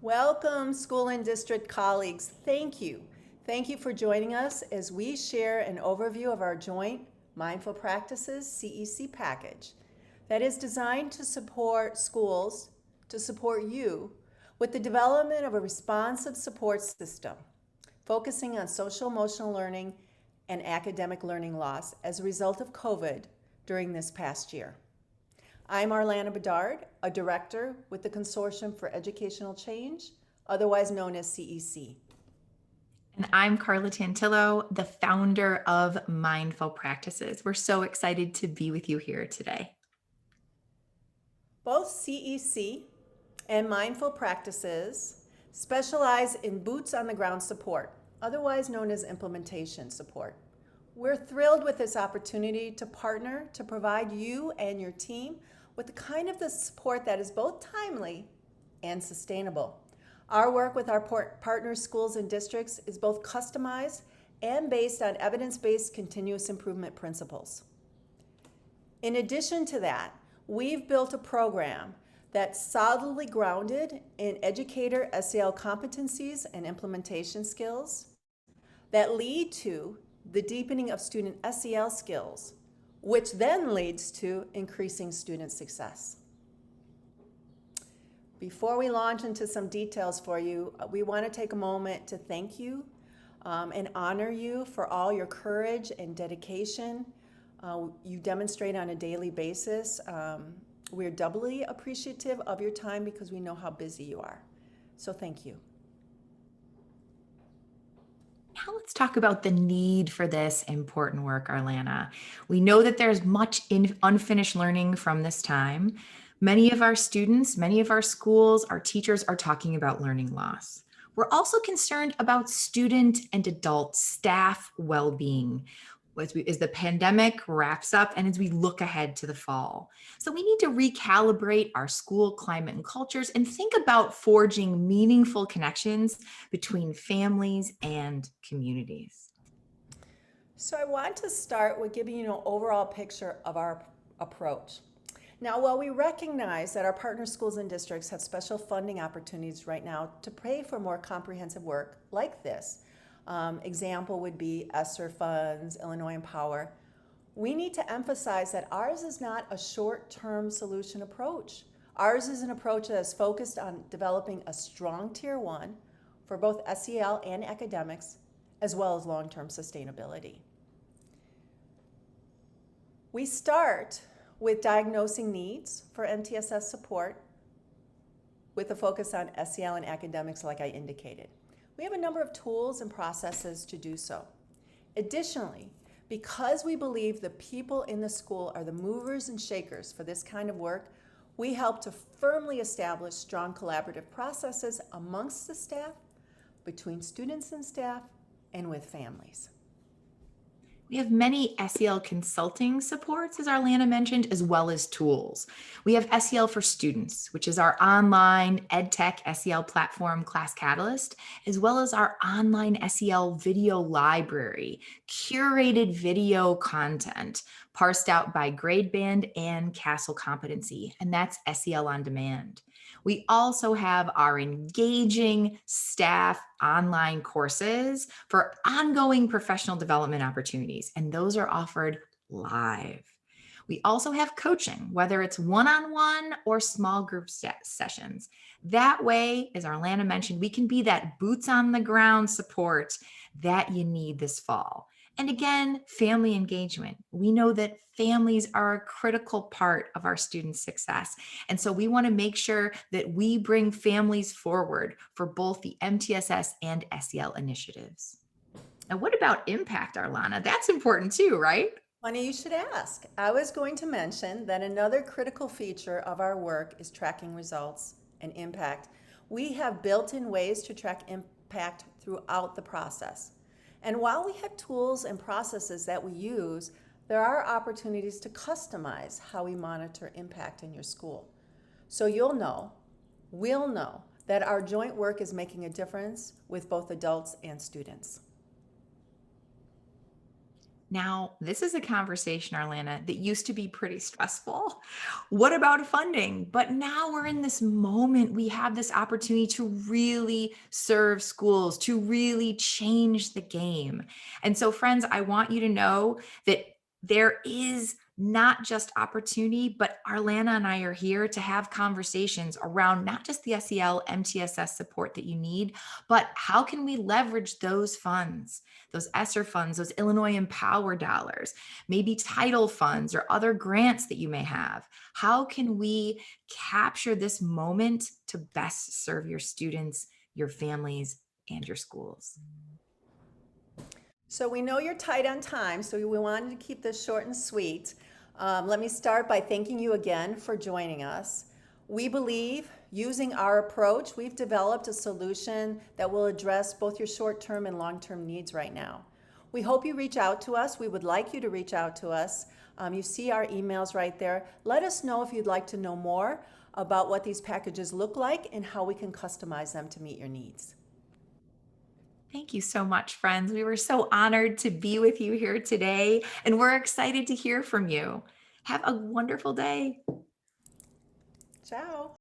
Welcome, school and district colleagues. Thank you. Thank you for joining us as we share an overview of our joint Mindful Practices CEC package that is designed to support schools, to support you, with the development of a responsive support system, focusing on social emotional learning and academic learning loss as a result of COVID during this past year. I'm Arlana Bedard, a director with the Consortium for Educational Change, otherwise known as CEC. And I'm Carla Tantillo, the founder of Mindful Practices. We're so excited to be with you here today. Both CEC and Mindful Practices specialize in boots on the ground support, otherwise known as implementation support. We're thrilled with this opportunity to partner to provide you and your team with the kind of the support that is both timely and sustainable. Our work with our partners, schools, and districts is both customized and based on evidence-based continuous improvement principles. In addition to that, we've built a program that's solidly grounded in educator SEL competencies and implementation skills that lead to the deepening of student SEL skills, which then leads to increasing student success. Before we launch into some details for you, we want to take a moment to thank you and honor you for all your courage and dedication you demonstrate on a daily basis. We're doubly appreciative of your time because we know how busy you are. So thank you. Now let's talk about the need for this important work, Arlana. We know that there's much unfinished learning from this time. Many of our students, many of our schools, our teachers are talking about learning loss. We're also concerned about student and adult staff well-being as the pandemic wraps up and as we look ahead to the fall. So we need to recalibrate our school climate and cultures and think about forging meaningful connections between families and communities. So I want to start with giving you an overall picture of our approach. Now, while we recognize that our partner schools and districts have special funding opportunities right now to pay for more comprehensive work like this, example would be ESSER funds, Illinois Empower, we need to emphasize that ours is not a short-term solution approach. Ours is an approach that is focused on developing a strong Tier 1 for both SEL and academics, as well as long-term sustainability. We start with diagnosing needs for MTSS support with a focus on SEL and academics like I indicated. We have a number of tools and processes to do so. Additionally, because we believe the people in the school are the movers and shakers for this kind of work, we help to firmly establish strong collaborative processes amongst the staff, between students and staff, and with families. We have many SEL consulting supports, as Arlana mentioned, as well as tools. We have SEL for Students, which is our online EdTech SEL platform, Class Catalyst, as well as our online SEL video library, curated video content, parsed out by grade band and Castle competency, and that's SEL on demand. We also have our engaging staff online courses for ongoing professional development opportunities, and those are offered live. We also have coaching, whether it's one-on-one or small group sessions. That way, as Arlana mentioned, we can be that boots on the ground support that you need this fall. And again, family engagement. We know that families are a critical part of our students' success. And so we want to make sure that we bring families forward for both the MTSS and SEL initiatives. Now, what about impact, Arlana? That's important too, right? Funny you should ask. I was going to mention that another critical feature of our work is tracking results and impact. We have built-in ways to track impact throughout the process. And while we have tools and processes that we use, there are opportunities to customize how we monitor impact in your school. So we'll know that our joint work is making a difference with both adults and students. Now, this is a conversation, Arlana, that used to be pretty stressful. What about funding? But now we're in this moment. We have this opportunity to really serve schools, to really change the game. And so, friends, I want you to know that there is not just opportunity, but Arlana and I are here to have conversations around not just the SEL, MTSS support that you need, but how can we leverage those funds? Those ESSER funds, those Illinois Empower dollars, maybe title funds or other grants that you may have. How can we capture this moment to best serve your students, your families, and your schools? So we know you're tight on time, so we wanted to keep this short and sweet. Let me start by thanking you again for joining us. We believe using our approach, we've developed a solution that will address both your short-term and long-term needs right now. We hope you reach out to us. We would like you to reach out to us. You see our emails right there. Let us know if you'd like to know more about what these packages look like and how we can customize them to meet your needs. Thank you so much, friends. We were so honored to be with you here today, and we're excited to hear from you. Have a wonderful day. Ciao.